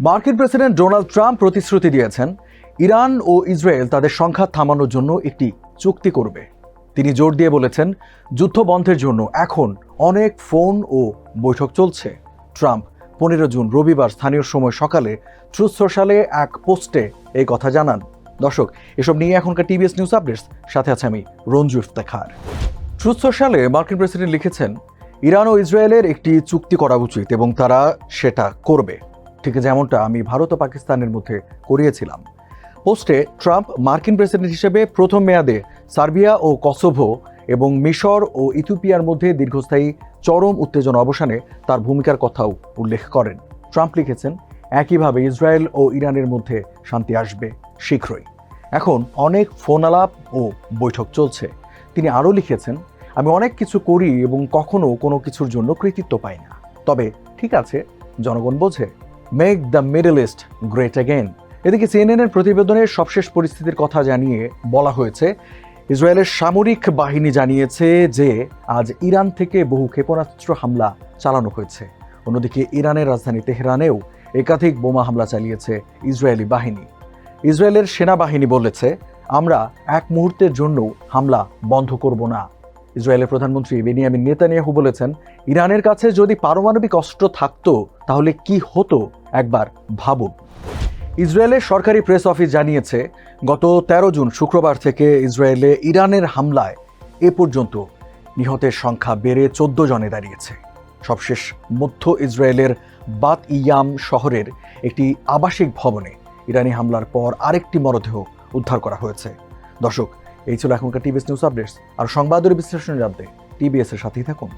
মার্কিন president Donald Trump প্রতিশ্রুতি দিয়েছেন ইরান ও ইসরায়েল তাদের সংঘাত থামানোর জন্য একটি চুক্তি করবে। তিনি জোর দিয়ে বলেছেন যুদ্ধ বন্ধের জন্য এখন অনেক ফোন ও বৈঠক চলছে। ট্রাম্প 15 জুন রবিবার স্থানীয় সময় সকালে ট্রুথ সোশ্যালে এক পোস্টে এই কথা জানান। দর্শক, এসব নিয়ে এখনকার টিবিএস নিউজ আপডেটস, সাথে আছে আমি রঞ্জু ইফতেখার। ট্রুথ সোশ্যালে মার্কিন প্রেসিডেন্ট লিখেছেন ইরান ও ইসরায়েলের একটি চুক্তি করা উচিত এবং তারা সেটা করবে, ঠিক যেমনটা আমি ভারত ও পাকিস্তানের মধ্যে করিয়েছিলাম। পোস্টে ট্রাম্প মার্কিন প্রেসিডেন্ট হিসেবে প্রথম মেয়াদে সার্বিয়া ও কসোভো এবং মিশর ও ইথিওপিয়ার মধ্যে দীর্ঘস্থায়ী চরম উত্তেজনা অবসানে তার ভূমিকার কথাও উল্লেখ করেন। ট্রাম্প লিখেছেন একইভাবে ইসরায়েল ও ইরানের মধ্যে শান্তি আসবে শীঘ্রই। এখন অনেক ফোন আলাপ ও বৈঠক চলছে। তিনি আরও লিখেছেন আমি অনেক কিছু করি এবং কখনো কোনো কিছুর জন্য কৃতিত্ব পাই না, তবে ঠিক আছে, জনগণ বোঝে। Make the middle east great again. এদিকে সিএনএনের প্রতিবেদনে সবশেষ পরিস্থিতির কথা জানিয়ে বলা হয়েছে ইসরায়েলের সামরিক বাহিনী জানিয়েছে যে আজ ইরান থেকে বহু ক্ষেপণাস্ত্র হামলা চালানো হয়েছে। অন্যদিকে ইরানের রাজধানী তেহরানেও একাধিক বোমা হামলা চালিয়েছে ইসরায়েলি বাহিনী। ইসরায়েলের সেনাবাহিনী বলেছে আমরা এক মুহূর্তের জন্য হামলা বন্ধ করব না। ইসরায়েলের প্রধানমন্ত্রী বেনিয়ামিন নেতানিয়াহু বলেছেন ইরানের কাছে যদি পারমাণবিক অস্ত্র থাকতো তাহলে কি হতো একবার ভাবুন। ইসরায়েলের সরকারি প্রেস অফিস জানিয়েছে গত 13 জুন শুক্রবার থেকে ইসরায়েলে ইরানের হামলায় এ পর্যন্ত নিহতের সংখ্যা বেড়ে 14 জনে দাঁড়িয়েছে। সবশেষ মধ্য ইসরায়েলের বাত ইয়াম শহরের একটি আবাসিক ভবনে ইরানি হামলার পর আরেকটি মরদেহ উদ্ধার করা হয়েছে। দর্শক, এই ছিল এখনকার টিবিএস নিউজ আপডেটস। আর সংবাদের বিশ্লেষণ জানতে টিবিএস এর সাথেই থাকুন।